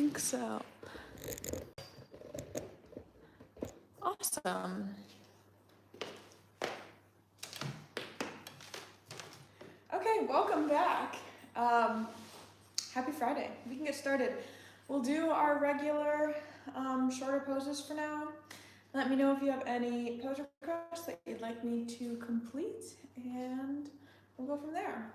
think so. Awesome. Okay, welcome back. Happy Friday. We can get started. We'll do our regular shorter poses for now. Let me know if you have any pose requests that you'd like me to complete, and we'll go from there.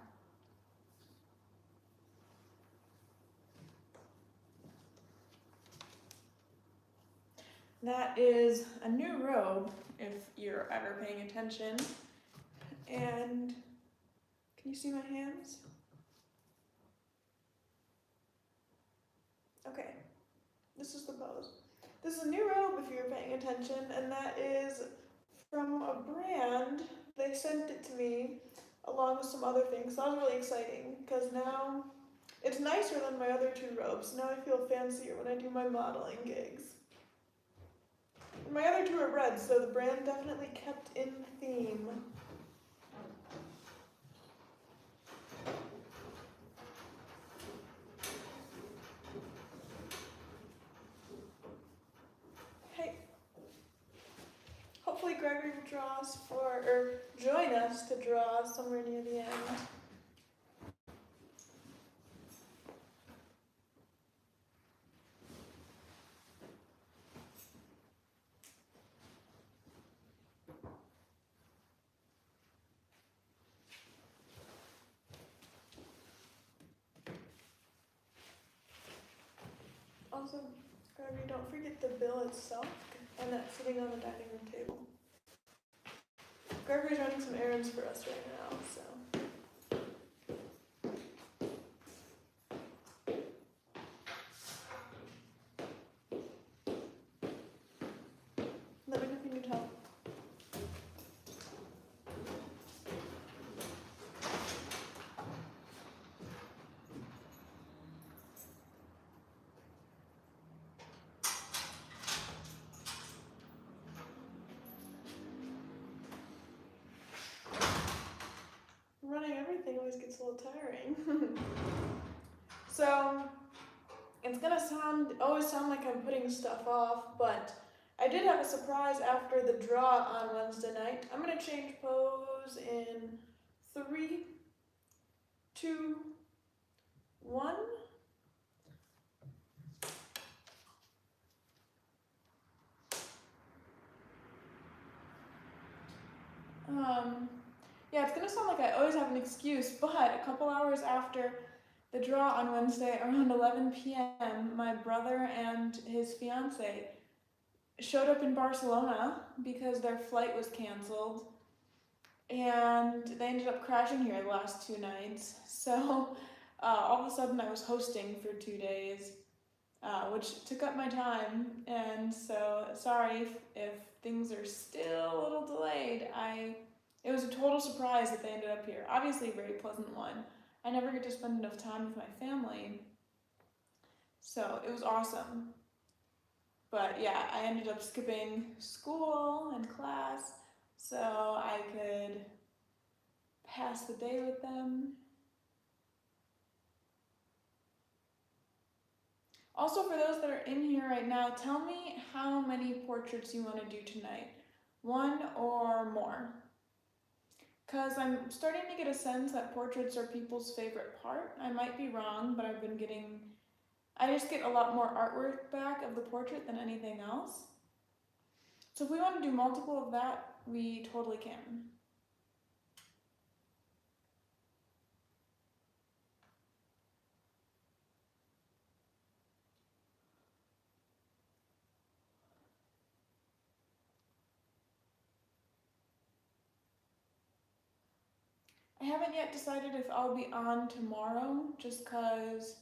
That is a new robe, if you're ever paying attention. And can you see my hands? Okay, this is the pose. This is a new robe if you're paying attention, and that is from a brand. They sent it to me along with some other things. So that was really exciting because now it's nicer than my other two robes. Now I feel fancier when I do my modeling gigs. My other two are red, so the brand definitely kept in theme. Hey, hopefully Gregory will join us to draw somewhere near the end. Also, Gregory, don't forget the bill itself, and that's sitting on the dining room table. Gregory's running some errands for us right now, so. Let me know if you need help. Running everything always gets a little tiring. So, it's gonna always sound like I'm putting stuff off, but I did have a surprise after the draw on Wednesday night. I'm gonna change pose in 3, 2, 1. Yeah, it's gonna sound like I always have an excuse, but a couple hours after the draw on Wednesday, around 11 p.m., my brother and his fiance showed up in Barcelona because their flight was canceled, and they ended up crashing here the last 2 nights. So all of a sudden I was hosting for 2 days, which took up my time, and so sorry if things are still a little delayed. It was a total surprise that they ended up here. Obviously a very pleasant one. I never get to spend enough time with my family, so it was awesome. But yeah, I ended up skipping school and class so I could pass the day with them. Also, for those that are in here right now, tell me how many portraits you want to do tonight. 1 or more. Because I'm starting to get a sense that portraits are people's favorite part. I might be wrong, but I just get a lot more artwork back of the portrait than anything else. So if we want to do multiple of that, we totally can. I haven't yet decided if I'll be on tomorrow, just because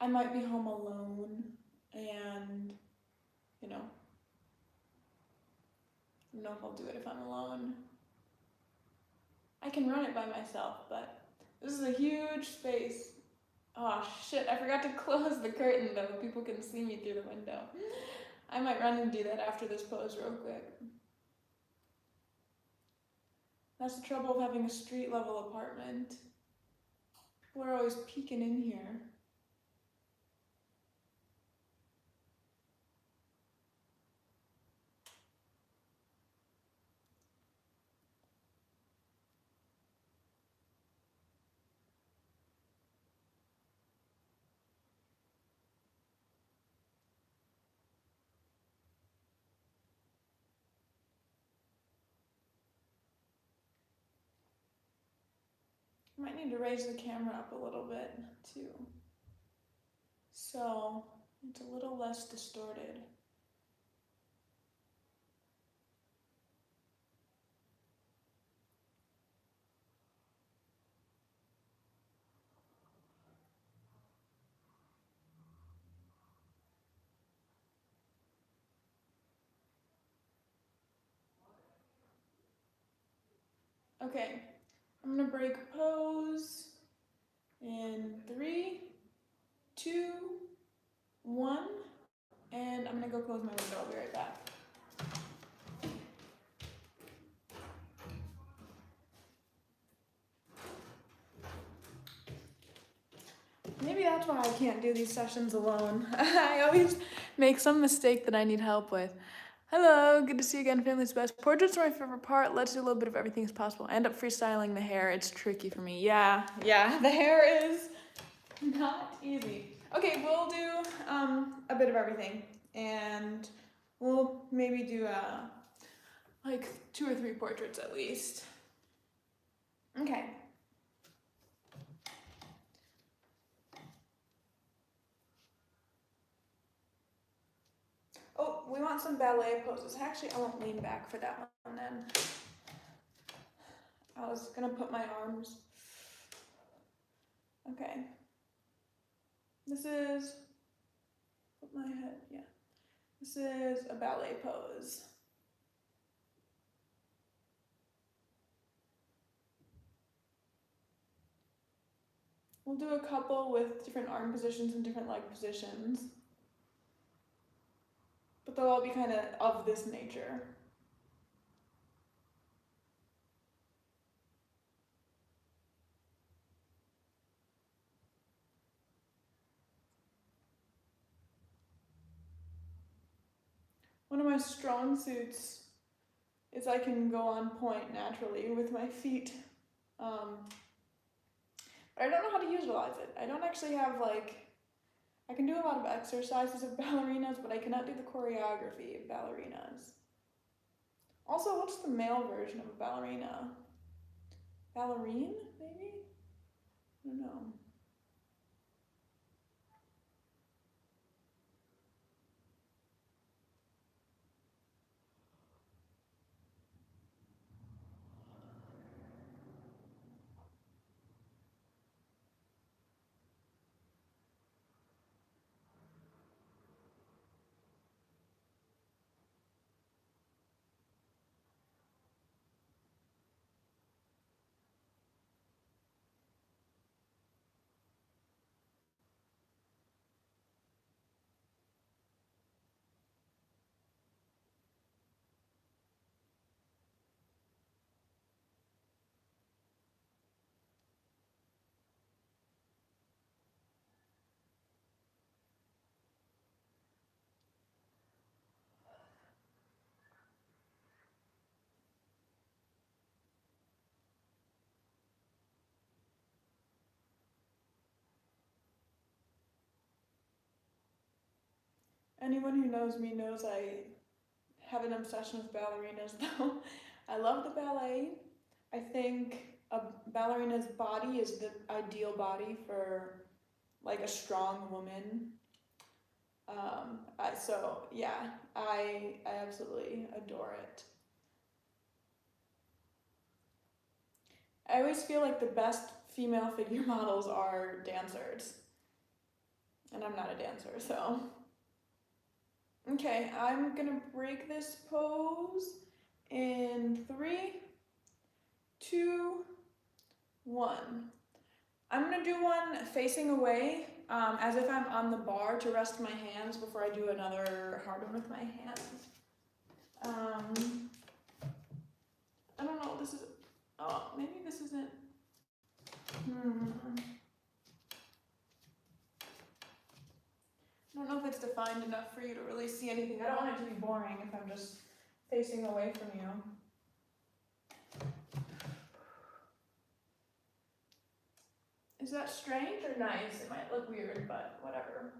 I might be home alone, and, I don't know if I'll do it if I'm alone. I can run it by myself, but this is a huge space. Oh shit, I forgot to close the curtain though, people can see me through the window. I might run and do that after this pose real quick. That's the trouble of having a street level apartment. People are always peeking in here. Might need to raise the camera up a little bit too, so it's a little less distorted. Okay, I'm gonna break pose in 3, 2, 1, and I'm gonna go close my window. I'll be right back. Maybe that's why I can't do these sessions alone. I always make some mistake that I need help with. Hello, good to see you again, Family's Best. Portraits are my favorite part. Let's do a little bit of everything as possible. I end up freestyling the hair. It's tricky for me. Yeah, the hair is not easy. Okay, we'll do a bit of everything, and we'll maybe do like 2 or 3 portraits at least. Okay. Oh, we want some ballet poses. Actually, I won't lean back for that one then. I was gonna put my arms. Okay. This is, put my head, yeah. This is a ballet pose. We'll do a couple with different arm positions and different leg positions. But they'll all be kind of this nature. One of my strong suits is I can go on point naturally with my feet. But I don't know how to utilize it. I don't actually have I can do a lot of exercises of ballerinas, but I cannot do the choreography of ballerinas. Also, what's the male version of a ballerina? Ballerine, maybe? I don't know. Anyone who knows me knows I have an obsession with ballerinas, though. I love the ballet. I think a ballerina's body is the ideal body for a strong woman. So yeah, I absolutely adore it. I always feel like the best female figure models are dancers, and I'm not a dancer, so. Okay, I'm gonna break this pose in 3, 2, 1. I'm gonna do one facing away, as if I'm on the bar to rest my hands before I do another hard one with my hands. I don't know, this is, oh, maybe this isn't, I don't know if it's defined enough for you to really see anything. I don't want it to be boring if I'm just facing away from you. Is that strange or nice? It might look weird, but whatever.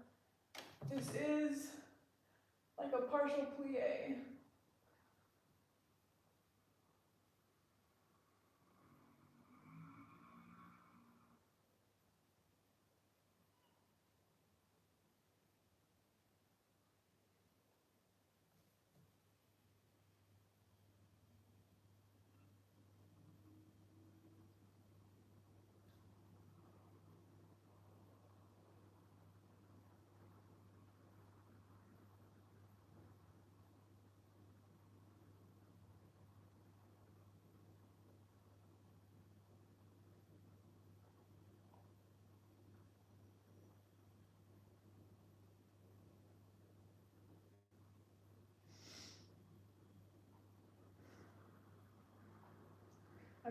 This is like a partial plie.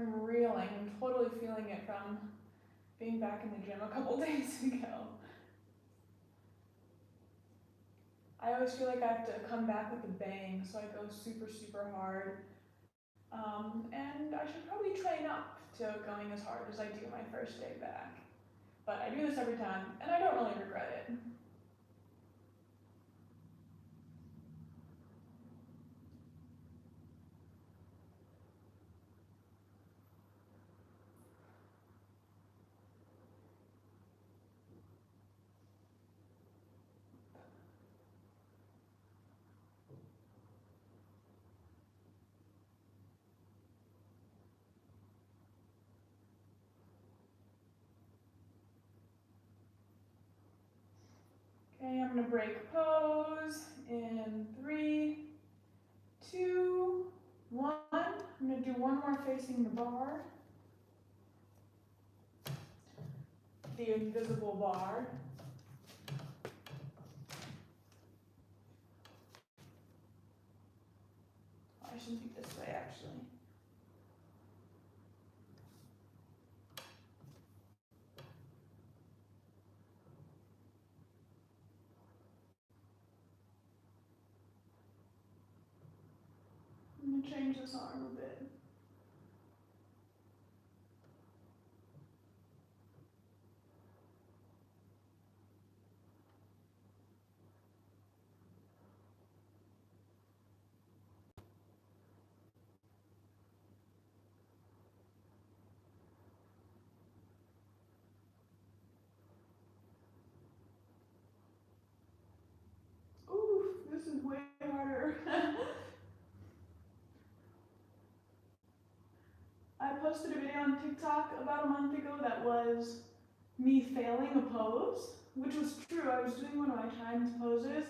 I'm reeling. I'm totally feeling it from being back in the gym a couple days ago. I always feel like I have to come back with a bang, so I go super, super hard. And I should probably train up to going as hard as I do my first day back. But I do this every time, and I don't really regret it. Okay, I'm gonna break pose in 3, 2, 1. I'm gonna do one more facing the bar. The invisible bar. I shouldn't be this way actually. I'm gonna change this arm a bit. Ooh, this is way harder. I posted a video on TikTok about a month ago that was me failing a pose, which was true. I was doing one of my Times poses,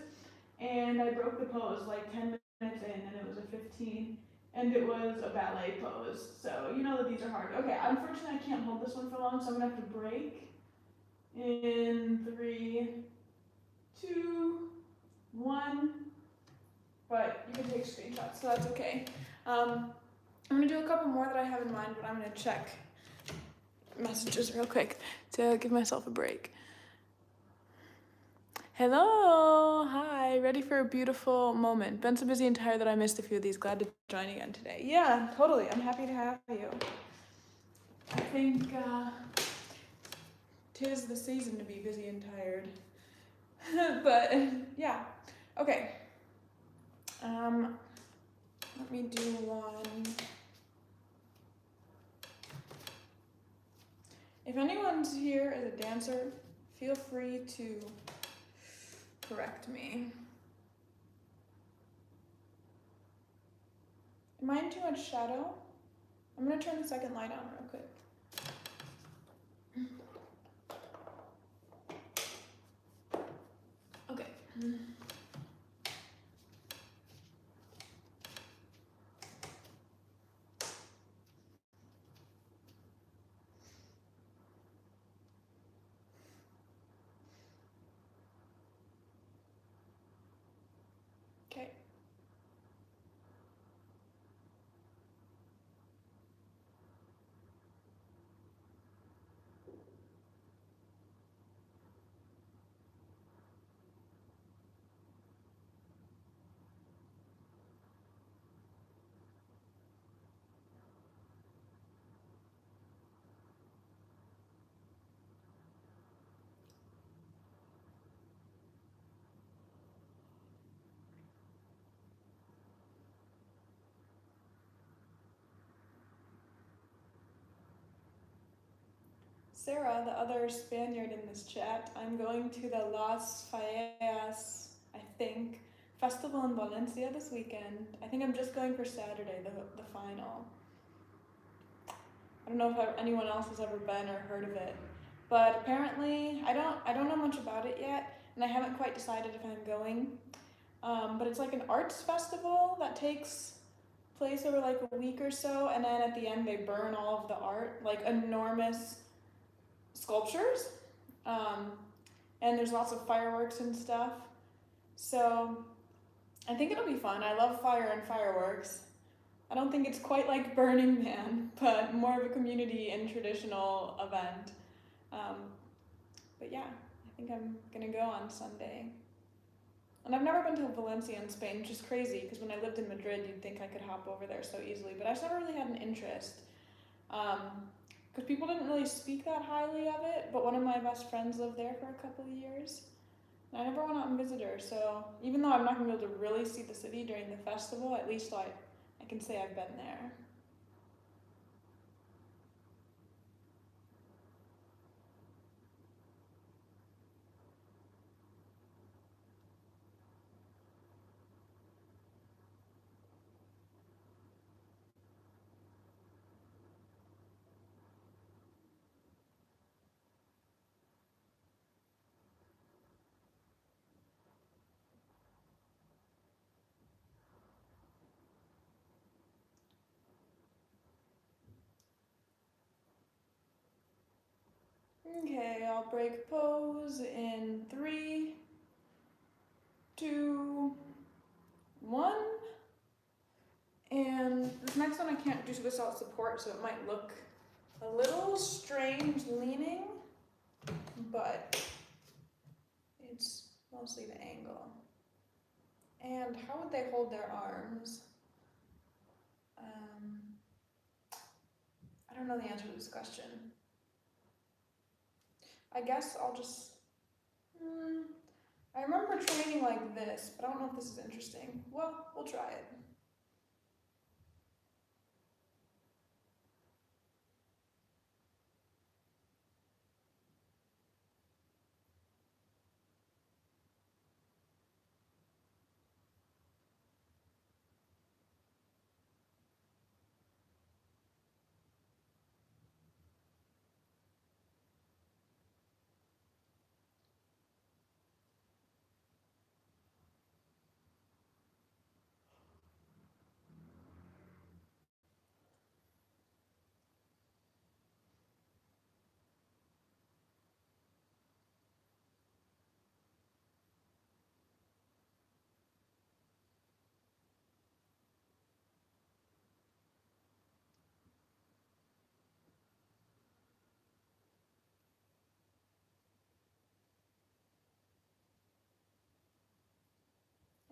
and I broke the pose like 10 minutes in, and it was a 15, and it was a ballet pose. So you know that these are hard. Okay, unfortunately I can't hold this one for long, so I'm gonna have to break in 3, 2, 1. But you can take screenshots, so that's okay. I'm gonna do a couple more that I have in mind, but I'm gonna check messages real quick to give myself a break. Hello, hi, ready for a beautiful moment. Been so busy and tired that I missed a few of these. Glad to join again today. Yeah, totally. I'm happy to have you. I think 'tis the season to be busy and tired. But yeah, okay. Let me do one. If anyone's here as a dancer, feel free to correct me. Am I in too much shadow? I'm gonna turn the second light on real quick. Okay. Okay. Sarah, the other Spaniard in this chat, I'm going to the Las Fallas, I think, festival in Valencia this weekend. I think I'm just going for Saturday, the final. I don't know if anyone else has ever been or heard of it, but apparently I don't know much about it yet, and I haven't quite decided if I'm going. But it's like an arts festival that takes place over like a week or so, and then at the end they burn all of the art, like enormous sculptures, and there's lots of fireworks and stuff. So I think it'll be fun. I love fire and fireworks. I don't think it's quite like Burning Man, but more of a community and traditional event. But yeah, I think I'm gonna go on Sunday. And I've never been to Valencia in Spain, which is crazy because when I lived in Madrid, you'd think I could hop over there so easily, but I just never really had an interest. Because people didn't really speak that highly of it, but one of my best friends lived there for a couple of years. And I never went out and visited her, so even though I'm not gonna be able to really see the city during the festival, at least I can say I've been there. Okay, I'll break pose in 3, 2, 1. And this next one I can't do without support, so it might look a little strange leaning, but it's mostly the angle. And how would they hold their arms? I don't know the answer to this question. I guess I'll just, I remember training like this, but I don't know if this is interesting. Well, we'll try it.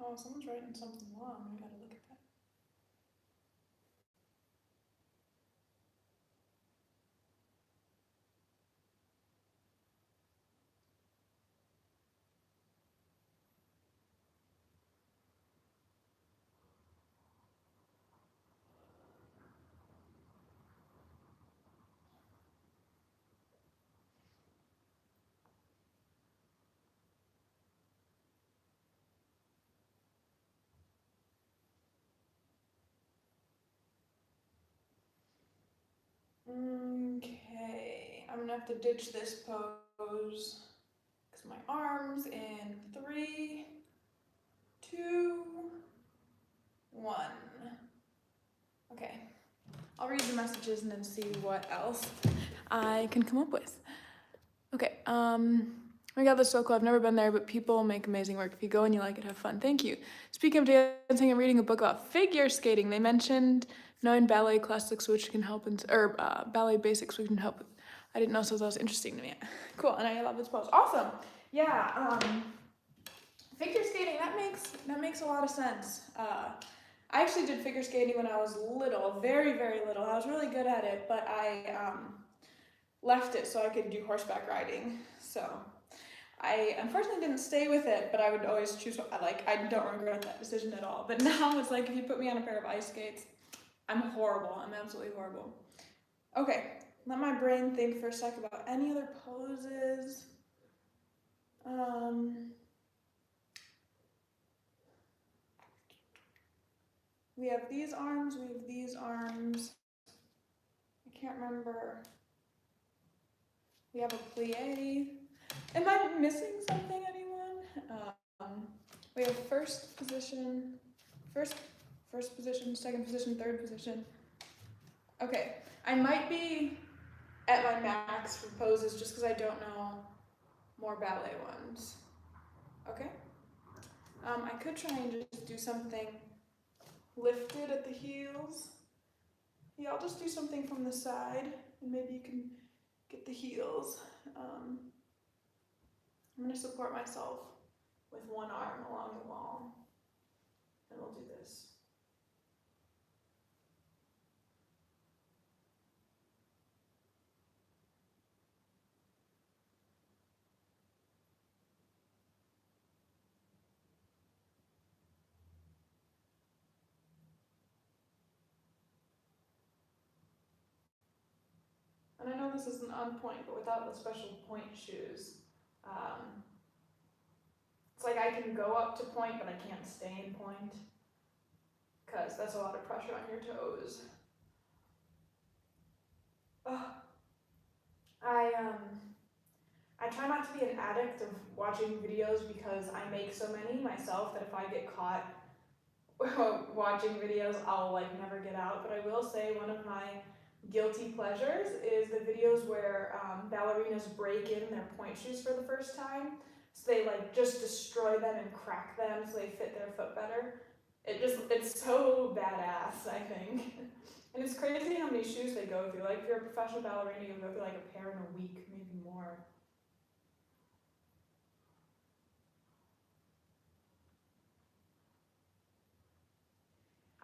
Oh, someone's writing something long. I gotta look at that. Okay, I'm gonna have to ditch this pose because my arms in 3, 2, 1. Okay, I'll read the messages and then see what else I can come up with. Okay, my God, that's so cool. I've never been there, but people make amazing work. If you go and you like it, have fun. Thank you. Speaking of dancing, I'm reading a book about figure skating. They mentioned knowing ballet classics, which can help, ballet basics, which can help. I didn't know, so that was interesting to me. Cool, and I love this pose. Awesome. Yeah. Figure skating. That makes a lot of sense. I actually did figure skating when I was little, very, very little. I was really good at it, but I left it so I could do horseback riding. So I unfortunately didn't stay with it, but I would always choose, I don't regret that decision at all. But now it's like, if you put me on a pair of ice skates, I'm horrible. I'm absolutely horrible. Okay, let my brain think for a sec about any other poses. We have these arms, we have these arms. I can't remember. We have a plie. Am I missing something, anyone? We have first position, second position, third position. Okay, I might be at my max for poses just because I don't know more ballet ones. Okay? I could try and just do something lifted at the heels. Yeah, I'll just do something from the side, and maybe you can get the heels. I'm going to support myself with one arm along the wall, and we'll do this. And I know this isn't on point, but without the special point shoes, it's like I can go up to point, but I can't stay in point, because that's a lot of pressure on your toes. I try not to be an addict of watching videos because I make so many myself that if I get caught watching videos, I'll like never get out. But I will say one of my guilty pleasures is the videos where ballerinas break in their point shoes for the first time. So they like just destroy them and crack them so they fit their foot better. It's so badass, I think. And it's crazy how many shoes they go through. Like if you're a professional ballerina, you'll go through like a pair in a week, maybe more.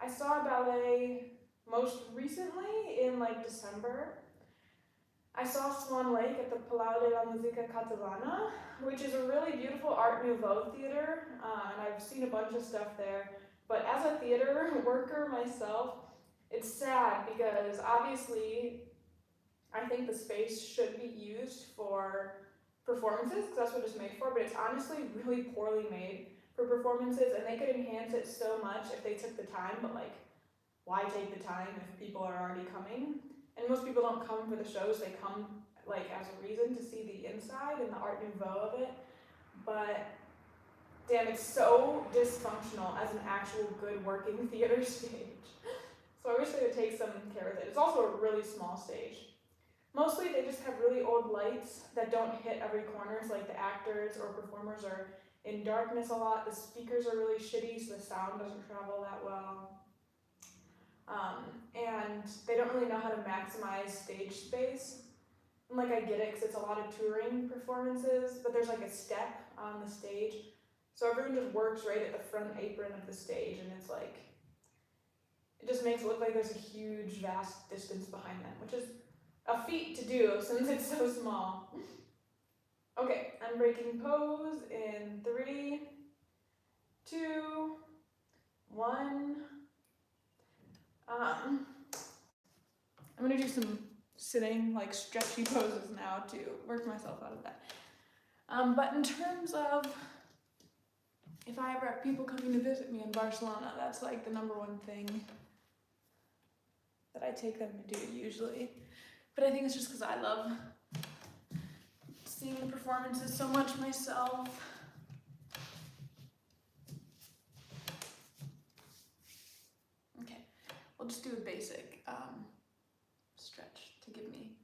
I saw a ballet most recently in like December. I saw Swan Lake at the Palau de la Musica Catalana, which is a really beautiful Art Nouveau theater, and I've seen a bunch of stuff there. But as a theater worker myself, it's sad because obviously I think the space should be used for performances because that's what it's made for, but it's honestly really poorly made for performances, and they could enhance it so much if they took the time, but like, why take the time if people are already coming? And most people don't come for the shows, they come like as a reason to see the inside and the Art Nouveau of it. But damn, it's so dysfunctional as an actual good working theater stage. So I wish they would take some care of it. It's also a really small stage. Mostly they just have really old lights that don't hit every corner, so like the actors or performers are in darkness a lot. The speakers are really shitty, so the sound doesn't travel that well. And they don't really know how to maximize stage space. And like I get it, because it's a lot of touring performances, but there's like a step on the stage. So everyone just works right at the front apron of the stage, and it's like, it just makes it look like there's a huge, vast distance behind them, which is a feat to do since it's so small. Okay, I'm breaking pose in 3, 2, 1. I'm gonna do some sitting, like stretchy poses now to work myself out of that. But in terms of if I ever have people coming to visit me in Barcelona, that's like the #1 thing that I take them to do usually. But I think it's just because I love seeing the performances so much myself. Okay, we'll just do a basic stretch to give me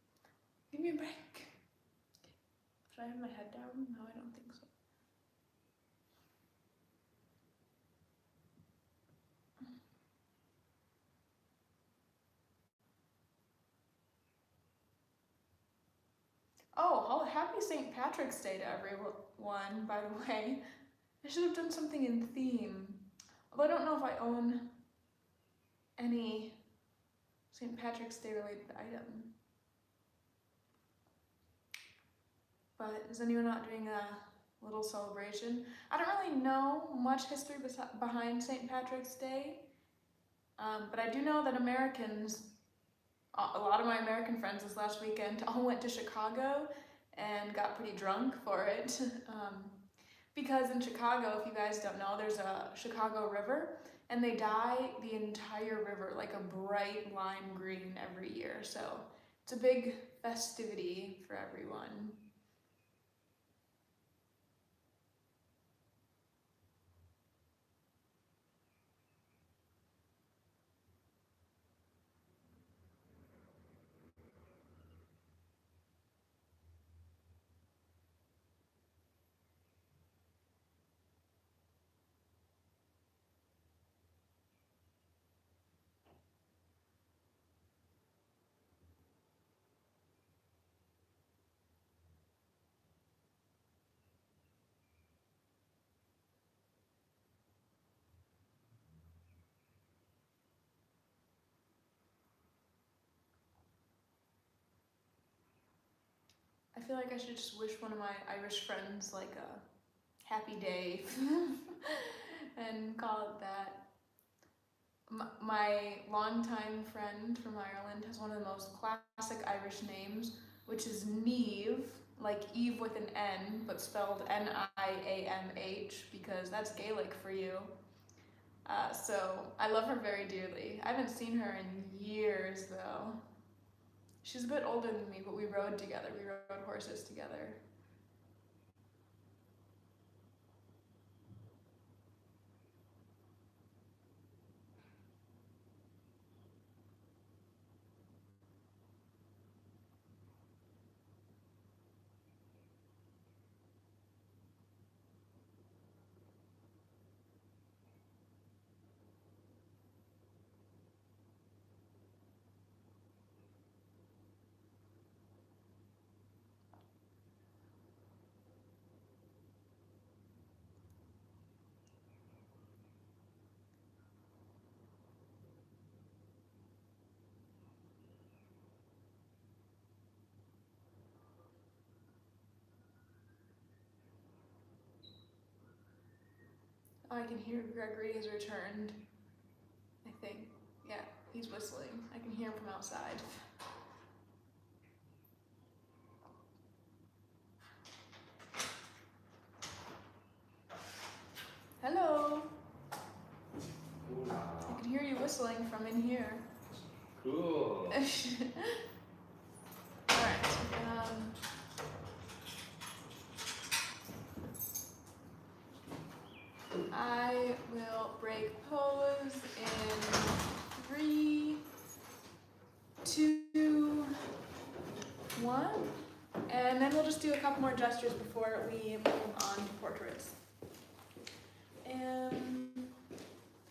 a break. Okay. Should I have my head down? No, I don't think so. Oh, happy St. Patrick's Day to everyone, by the way. I should have done something in theme. Although I don't know if I own any St. Patrick's Day related item. But is anyone not doing a little celebration? I don't really know much history behind St. Patrick's Day, but I do know that Americans, a lot of my American friends this last weekend all went to Chicago and got pretty drunk for it. Because in Chicago, if you guys don't know, there's a Chicago River, and they dye the entire river like a bright lime green every year. So it's a big festivity for everyone. feel like I should just wish one of my Irish friends like a happy day and call it that. My longtime friend from Ireland has one of the most classic Irish names, which is Niamh, like Eve with an N, but spelled Niamh, because that's Gaelic for you. So I love her very dearly. I haven't seen her in years, though. She's a bit older than me, but we rode together. We rode horses together. Oh, I can hear Gregory has returned, I think. Yeah, he's whistling. I can hear him from outside. Hello. I can hear you whistling from in here. Cool. Alright. I will break pose in 3, 2, 1. And then we'll just do a couple more gestures before we move on to portraits. And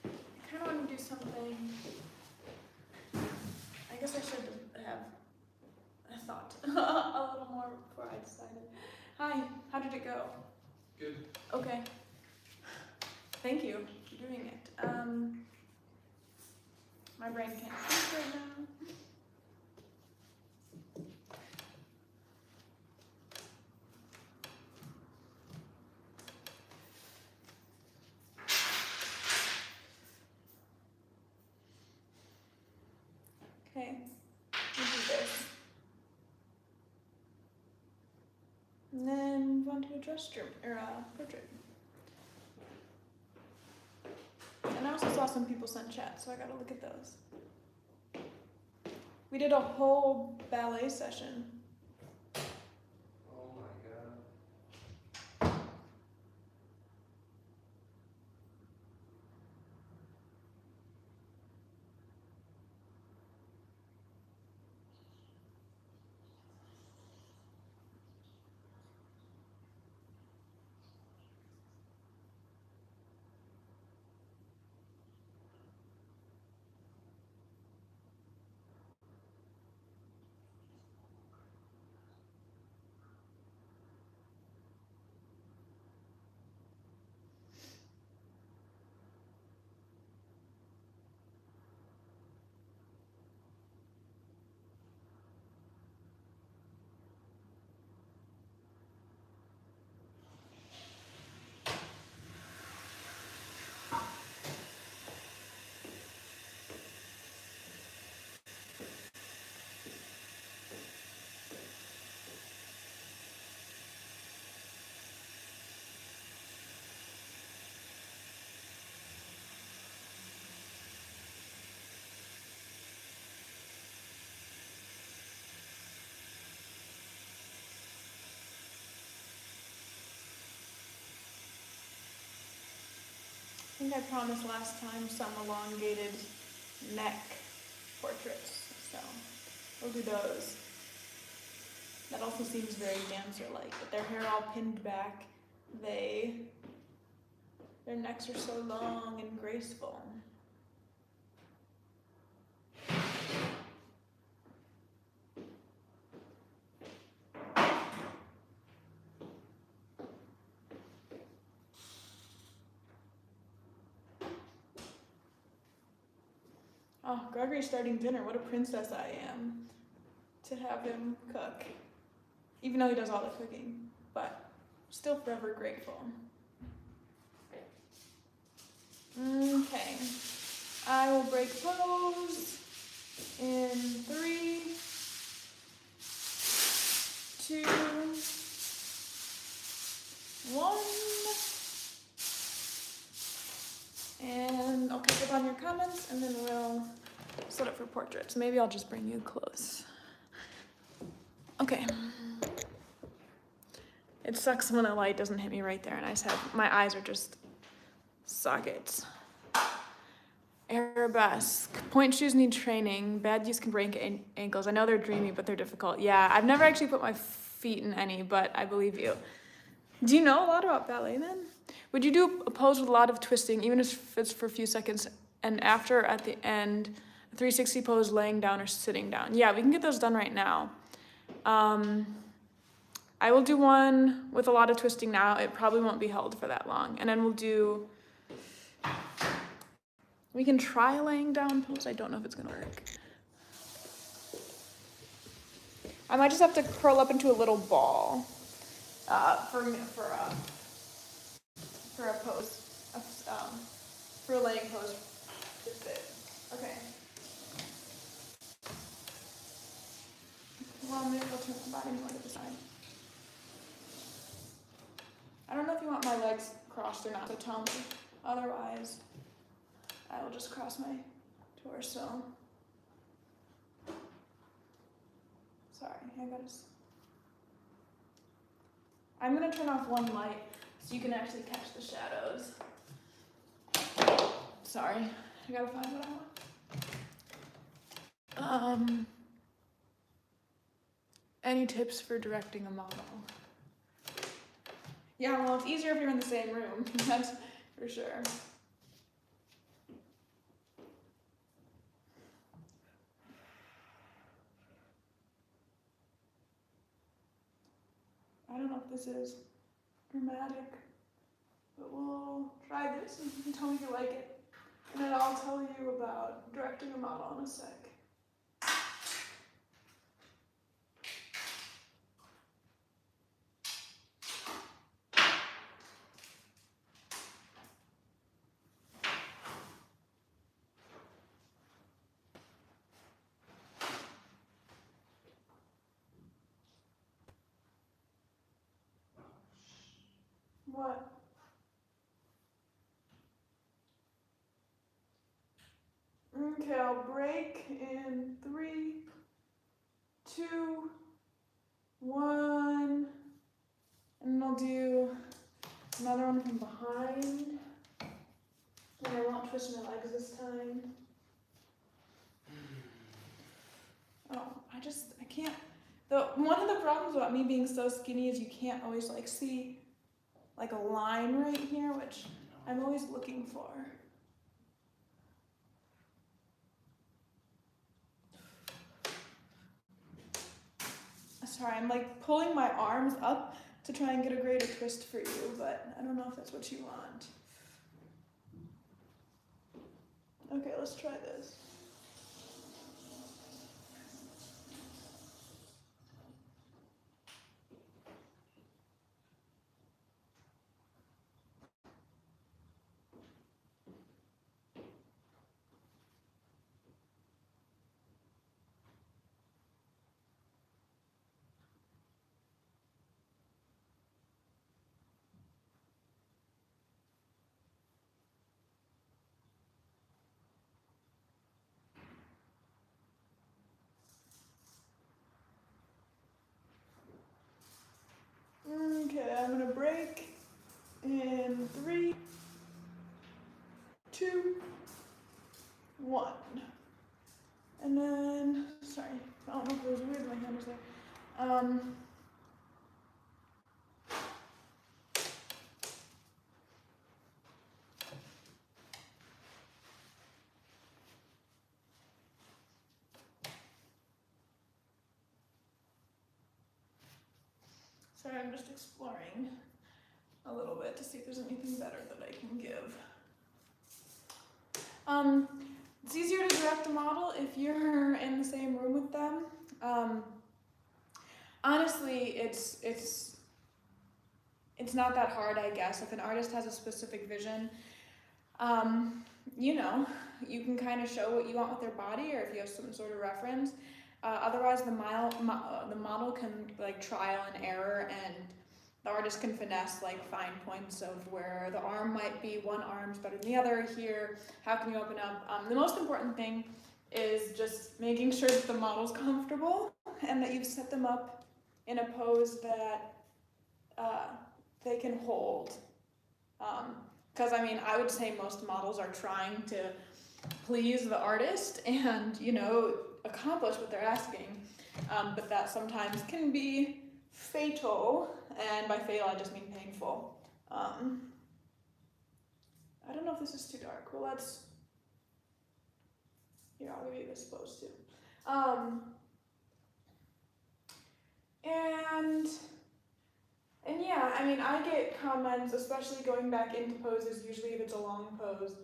I kind of want to do something. I guess I should have thought a little more before I decided. Hi, how did it go? Good. Okay. Thank you for doing it. My brain can't think right now. Okay, we'll do this. And then move on to a gesture, or a portrait. And I also saw some people sent chat, so I gotta look at those. We did a whole ballet session. Oh my god. I think I promised last time some elongated neck portraits, so we'll do those. That also seems very dancer-like, with their hair all pinned back. Their necks are so long and graceful. Oh, Gregory's starting dinner. What a princess I am to have him cook. even though he does all the cooking, but still forever grateful. Okay, I will break pose in 3, 2, 1, and I'll pick up on your comments, and then we'll set up for portraits. Maybe I'll just bring you close. Okay. It sucks when the light doesn't hit me right there, and I just have, my eyes are just sockets. Arabesque. Point shoes need training. Bad use can break ankles. I know they're dreamy, but they're difficult. Yeah, I've never actually put my feet in any, but I believe you. Do you know a lot about ballet then? Would you do a pose with a lot of twisting, even if it's for a few seconds, and after, at the end, a 360 pose laying down or sitting down? Yeah, we can get those done right now. I will do one with a lot of twisting now. It probably won't be held for that long. And then we can try a laying down pose. I don't know if it's gonna work. I might just have to curl up into a little ball for a pose, for a laying pose to fit. Okay. Well, maybe I'll turn the body more to the side. I don't know if you want my legs crossed or not, so tell me. Otherwise, I will just cross my torso. Sorry, I'm gonna turn off one light so you can actually catch the shadows. Sorry, I gotta find what I want. Any tips for directing a model? Yeah, well, it's easier if you're in the same room, that's for sure. I don't know if this is dramatic, but we'll try this and you can tell me if you like it. And then I'll tell you about directing a model in a sec. What? Okay, I'll break in 3, 2, 1, and I'll do another one from behind. And I won't twist my legs this time. Oh, I can't. One of the problems about me being so skinny is you can't always like see like a line right here, which I'm always looking for. Sorry, I'm like pulling my arms up to try and get a greater twist for you, but I don't know if that's what you want. Okay, let's try this. Okay, I'm gonna break in 3, 2, 1. And then, sorry, I don't know if it was weird, my hand was there. Sorry, I'm just exploring a little bit to see if there's anything better that I can give. It's easier to direct a model if you're in the same room with them. honestly, it's not that hard, I guess. If an artist has a specific vision, you know, you can kind of show what you want with their body, or if you have some sort of reference. Otherwise, the model can like trial and error, and the artist can finesse like fine points of where the arm might be, one arm's better than the other here. How can you open up? The most important thing is just making sure that the model's comfortable and that you've set them up in a pose that they can hold. Because I mean, I would say most models are trying to please the artist and, you know, accomplish what they're asking, but that sometimes can be fatal, and by fatal I just mean painful. I don't know if this is too dark. Well, here, I'll give you this pose too. And yeah, I mean, I get comments, especially going back into poses, usually if it's a long pose,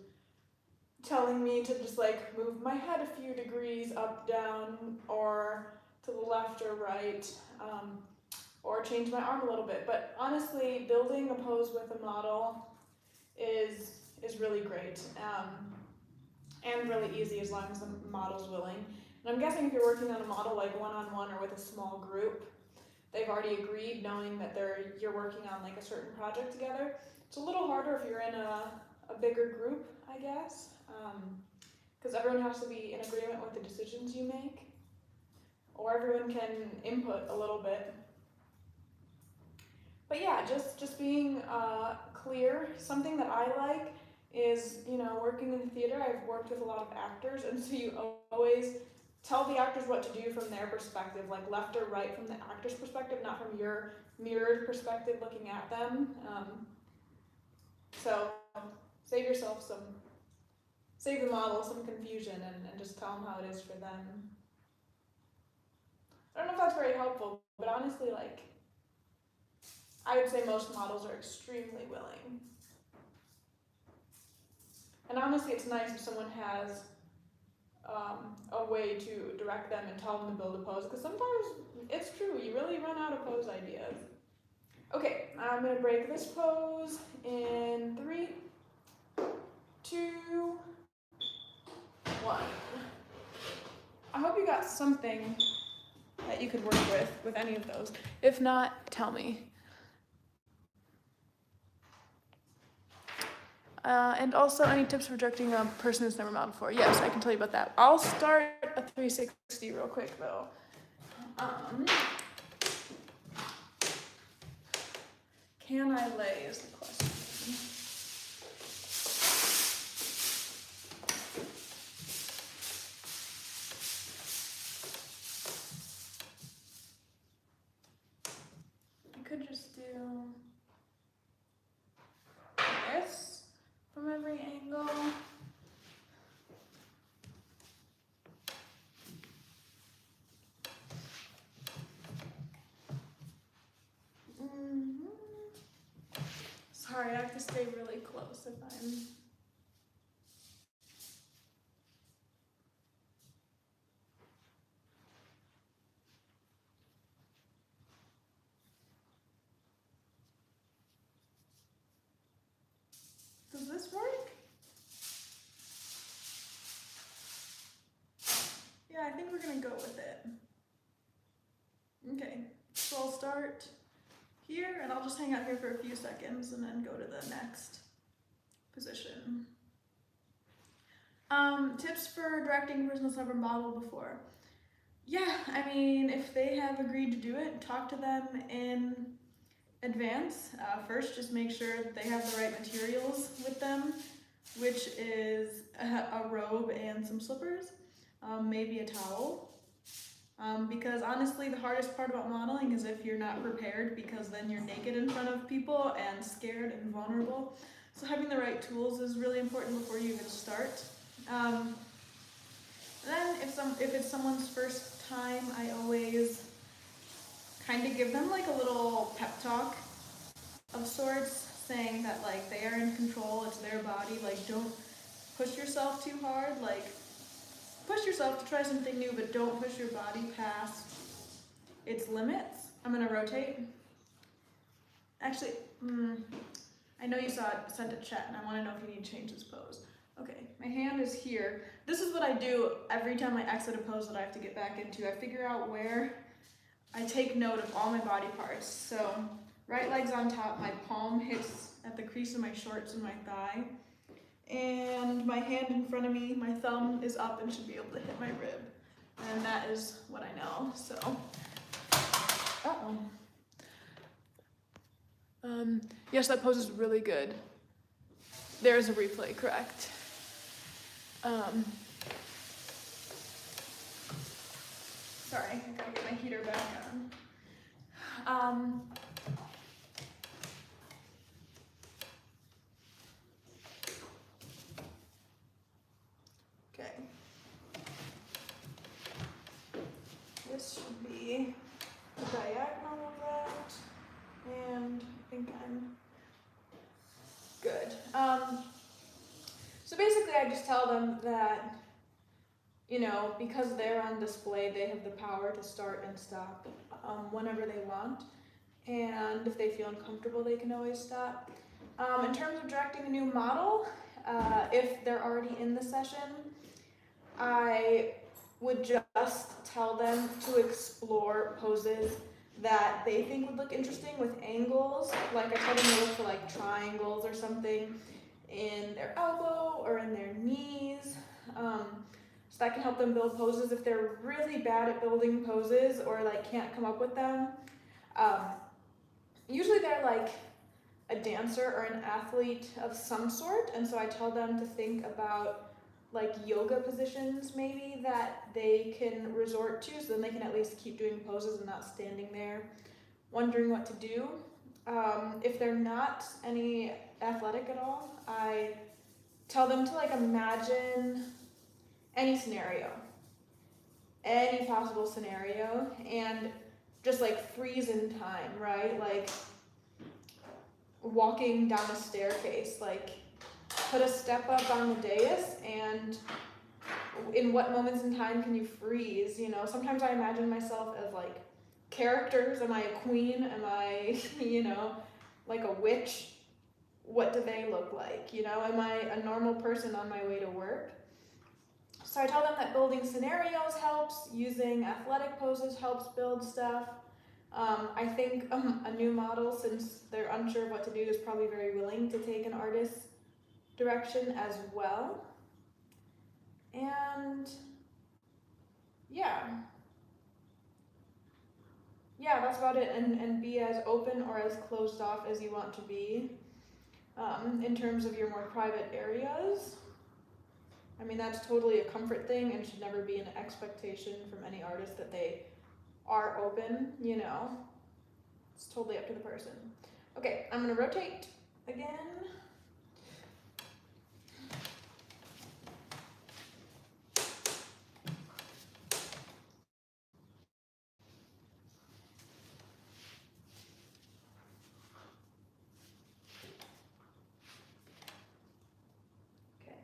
telling me to just like move my head a few degrees up, down, or to the left or right, or change my arm a little bit. But honestly, building a pose with a model is really great, and really easy as long as the model's willing. And I'm guessing if you're working on a model like one-on-one or with a small group, they've already agreed, knowing that you're working on like a certain project together. It's a little harder if you're in a bigger group, I guess, because everyone has to be in agreement with the decisions you make, or everyone can input a little bit. But yeah, just being clear. Something that I like is, you know, working in the theater, I've worked with a lot of actors, and so you always tell the actors what to do from their perspective, like left or right from the actor's perspective, not from your mirrored perspective looking at them. So save the model some confusion, and just tell them how it is for them. I don't know if that's very helpful, but honestly, like, I would say most models are extremely willing. And honestly, it's nice if someone has a way to direct them and tell them to build a pose, because sometimes it's true, you really run out of pose ideas. Okay, I'm gonna break this pose in 3, 2, 1. I hope you got something that you could work with any of those. If not, tell me. And also, any tips for directing a person who's never modeled before? Yes, I can tell you about that. I'll start a 360 real quick though. Can I lay is the question. I could just do this from every angle. Sorry, I have to stay really close if I'm... Does this work? Yeah, I think we're gonna go with it. Okay, so I'll start here, and I'll just hang out here for a few seconds and then go to the next position. Tips for directing a person that's never modeled before. Yeah, I mean, if they have agreed to do it, talk to them in advance. First, just make sure that they have the right materials with them, which is a robe and some slippers, maybe a towel. Because honestly, the hardest part about modeling is if you're not prepared, because then you're naked in front of people and scared and vulnerable. So having the right tools is really important before you even start. Then if it's someone's first time, I always kind of give them like a little pep talk of sorts, saying that like they are in control, it's their body, like don't push yourself too hard, like push yourself to try something new, but don't push your body past its limits. I'm gonna rotate. Actually, I know you sent a chat, and I want to know if you need to change this pose. Okay, my hand is here. This is what I do every time I exit a pose that I have to get back into. I figure out where I take note of all my body parts. So, right leg's on top, my palm hits at the crease of my shorts and my thigh. And my hand in front of me, my thumb is up and should be able to hit my rib. And that is what I know, so. Uh-oh. Yes, that pose is really good. There is a replay, correct. Sorry, I gotta get my heater back on. Okay. This should be the diagonal of that, and I think I'm good. So basically I just tell them that, you know, because they're on display, they have the power to start and stop whenever they want. And if they feel uncomfortable, they can always stop. In terms of directing a new model, if they're already in the session, I would just tell them to explore poses that they think would look interesting with angles. Like I tell them to look for like triangles or something in their elbow or in their knees. So that can help them build poses. If they're really bad at building poses or like can't come up with them, usually they're like a dancer or an athlete of some sort, and so I tell them to think about like yoga positions maybe that they can resort to, so then they can at least keep doing poses and not standing there wondering what to do. If they're not any athletic at all, I tell them to like imagine any scenario, any possible scenario, and just like freeze in time, right? Like walking down a staircase, like put a step up on the dais, and in what moments in time can you freeze? You know, sometimes I imagine myself as like characters. Am I a queen? Am I, you know, like a witch? What do they look like? You know, am I a normal person on my way to work? So I tell them that building scenarios helps, using athletic poses helps build stuff. I think a new model, since they're unsure of what to do, is probably very willing to take an artist's direction as well. And yeah, that's about it. And be as open or as closed off as you want to be in terms of your more private areas. I mean, that's totally a comfort thing and should never be an expectation from any artist that they are open, you know. It's totally up to the person. Okay, I'm gonna rotate again. Okay.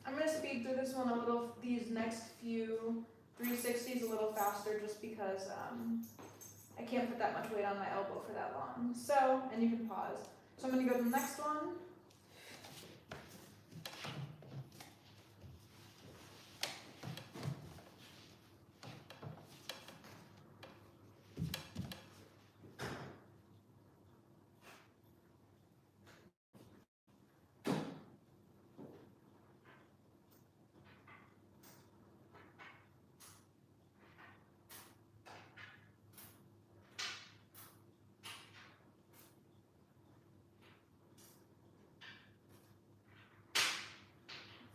I'm gonna speed through this one a little, these next few 360s a little faster just because I can't put that much weight on my elbow for that long. So, and you can pause. So I'm gonna go to the next one.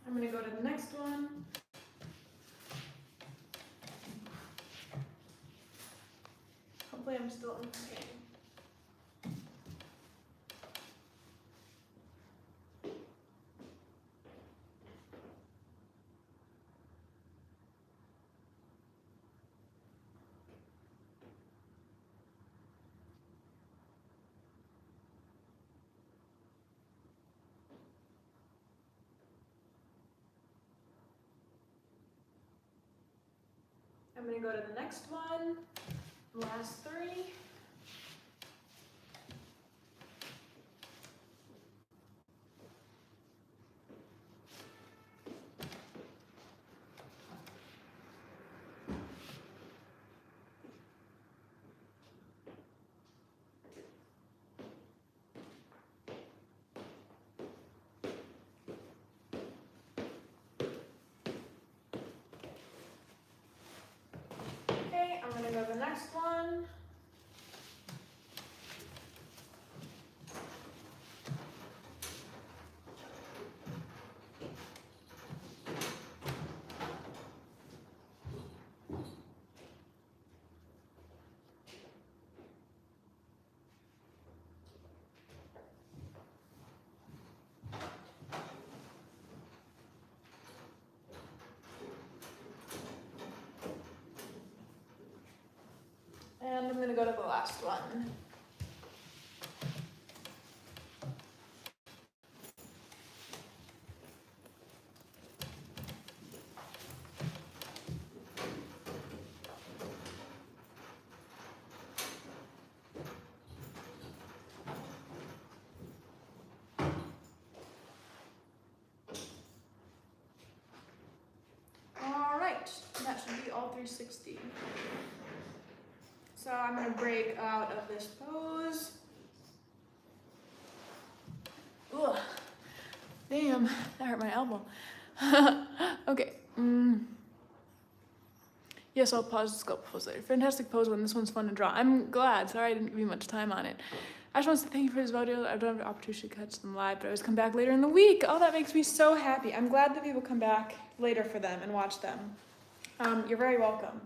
I'm gonna go to the next one. Hopefully I'm still in the game. I'm gonna go to the next one. Last three. Okay, I'm gonna go to the next one. And I'm gonna go to the last one. All right, that should be all 360. So I'm gonna break out of this pose. Ugh, damn, that hurt my elbow. Okay. Yes, I'll pause the sculpt pose later. Fantastic pose one. This one's fun to draw. I'm glad. Sorry I didn't give you much time on it. I just want to say thank you for this video. I don't have the opportunity to catch them live, but I always come back later in the week. Oh, that makes me so happy. I'm glad that people come back later for them and watch them. You're very welcome.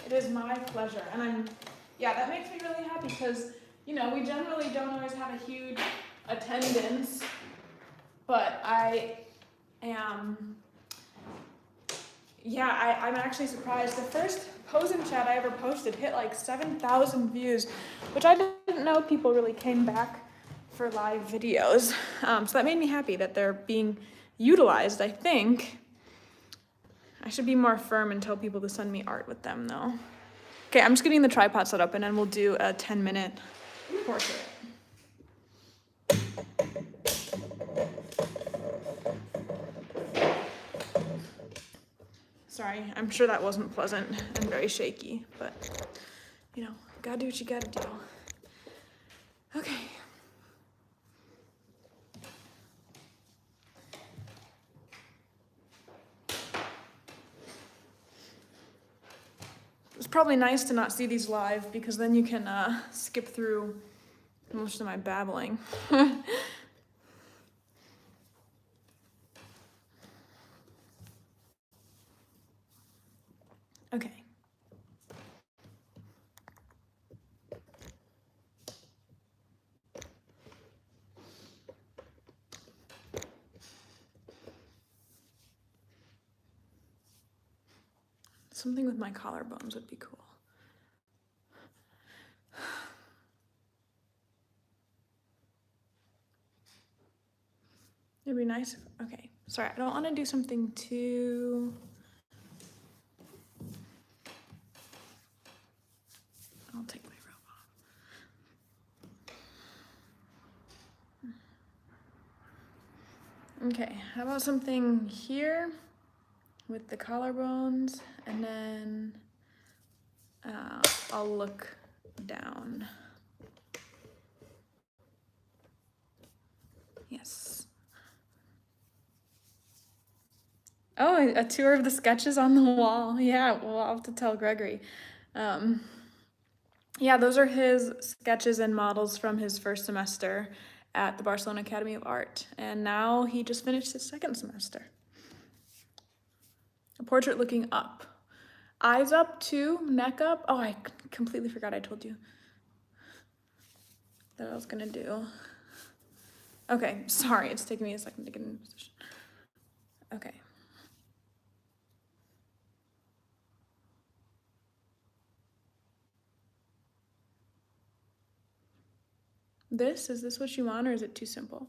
It is my pleasure. And yeah, that makes me really happy because, you know, we generally don't always have a huge attendance, but I am, yeah, I'm actually surprised. The first posing chat I ever posted hit like 7,000 views, which I didn't know people really came back for live videos. So that made me happy that they're being utilized, I think. I should be more firm and tell people to send me art with them though. Okay, I'm just getting the tripod set up and then we'll do a 10-minute portrait. Sorry, I'm sure that wasn't pleasant and very shaky, but you know, gotta do what you gotta do. Okay. It's probably nice to not see these live because then you can skip through most of my babbling. Okay. Something with my collarbones would be cool. It'd be nice. Okay, sorry, I don't want to do something too. I'll take my robe off. Okay, how about something here with the collarbones, and then I'll look down. Yes. Oh, a tour of the sketches on the wall. Yeah, well, I'll have to tell Gregory. Yeah, those are his sketches and models from his first semester at the Barcelona Academy of Art. And now he just finished his second semester. A portrait looking up. Eyes up too, neck up. Oh, I completely forgot I told you that I was gonna do. Okay, sorry, it's taking me a second to get in position. Okay. Is this what you want, or is it too simple?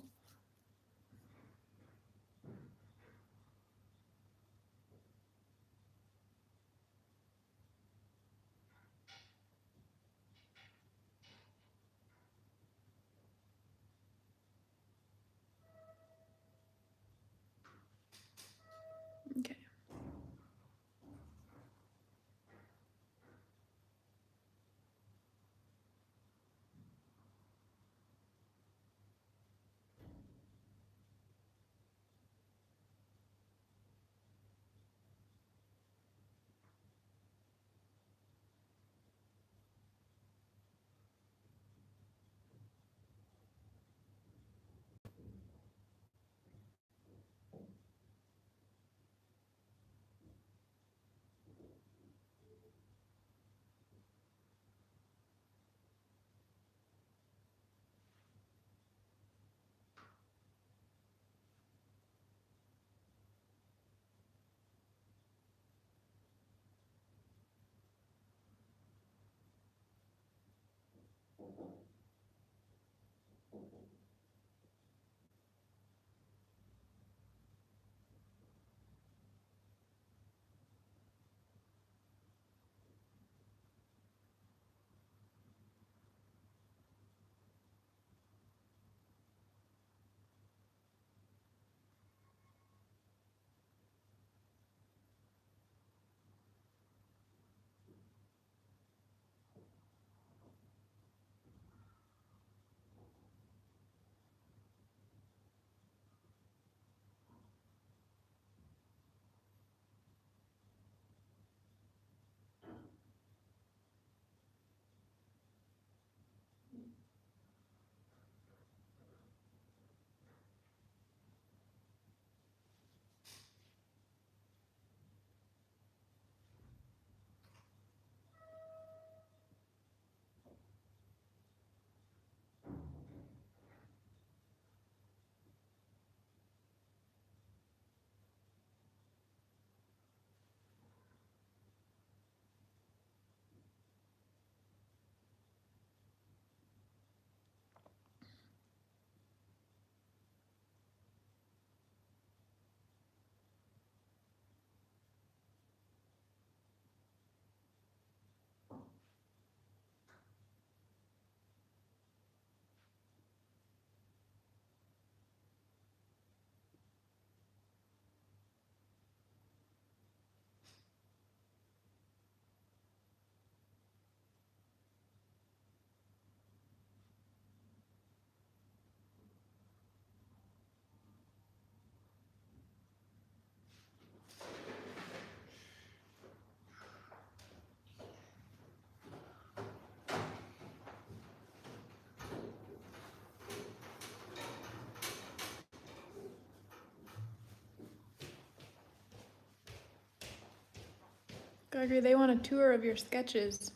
Gregory, they want a tour of your sketches.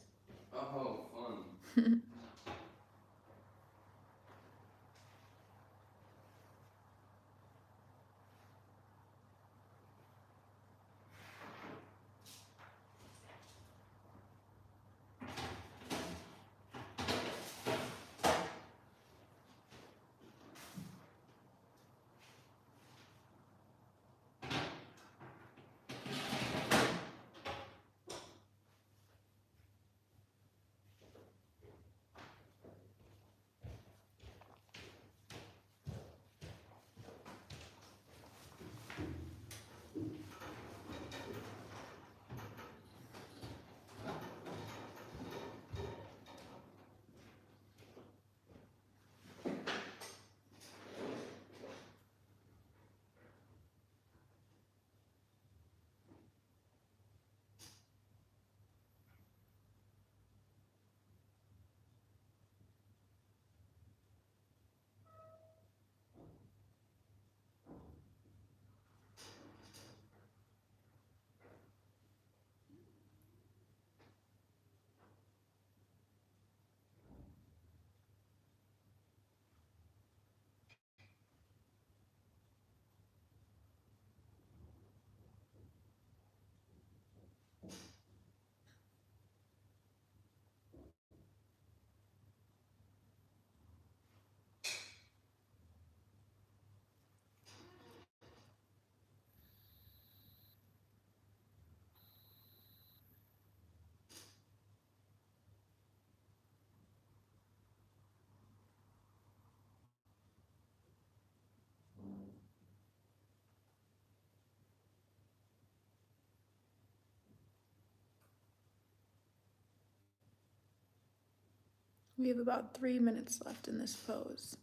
Oh, fun. We have about 3 minutes left in this pose.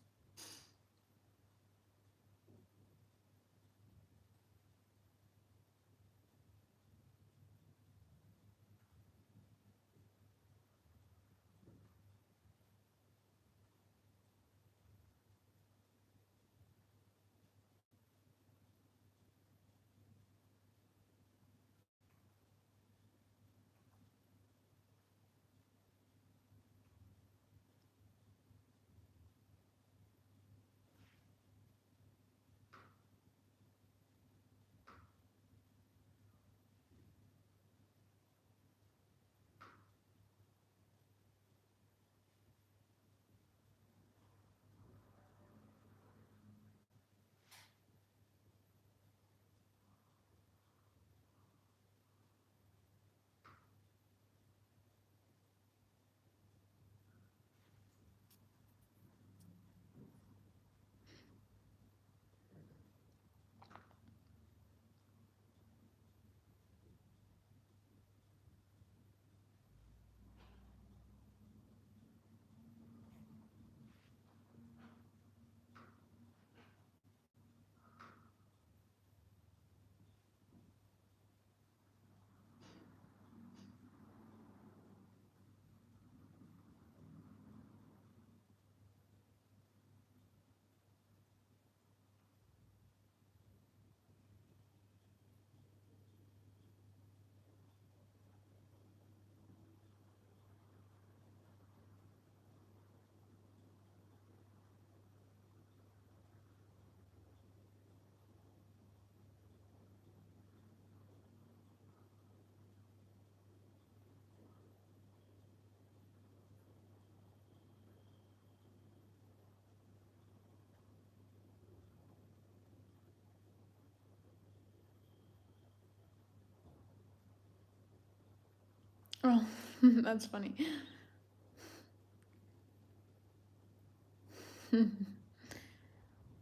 Oh, that's funny.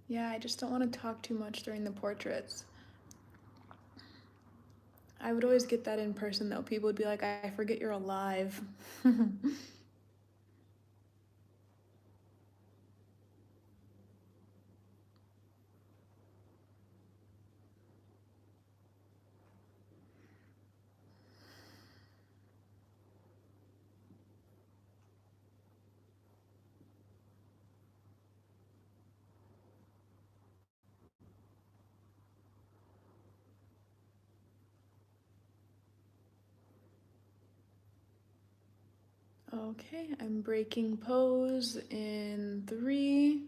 Yeah, I just don't want to talk too much during the portraits. I would always get that in person though. People would be like, I forget you're alive. Okay, I'm breaking pose in 3,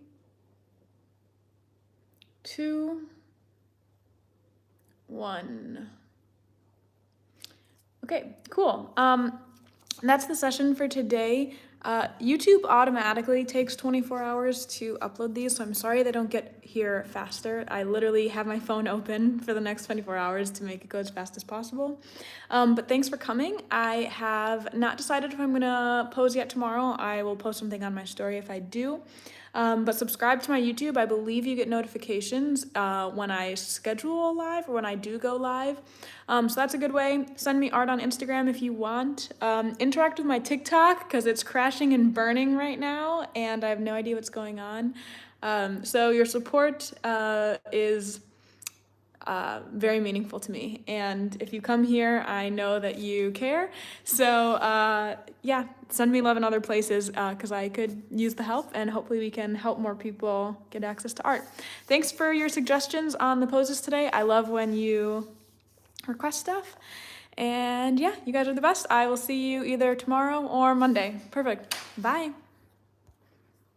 2, 1. Okay, cool. That's the session for today. YouTube automatically takes 24 hours to upload these, so I'm sorry they don't get here faster. I literally have my phone open for the next 24 hours to make it go as fast as possible. But thanks for coming. I have not decided if I'm gonna pose yet tomorrow. I will post something on my story if I do. But subscribe to my YouTube. I believe you get notifications when I schedule a live or when I do go live. So that's a good way. Send me art on Instagram if you want. Interact with my TikTok because it's crashing and burning right now and I have no idea what's going on. So your support is very meaningful to me. And if you come here, I know that you care. So yeah, send me love in other places because I could use the help and hopefully we can help more people get access to art. Thanks for your suggestions on the poses today. I love when you request stuff. And yeah, you guys are the best. I will see you either tomorrow or Monday. Perfect. Bye.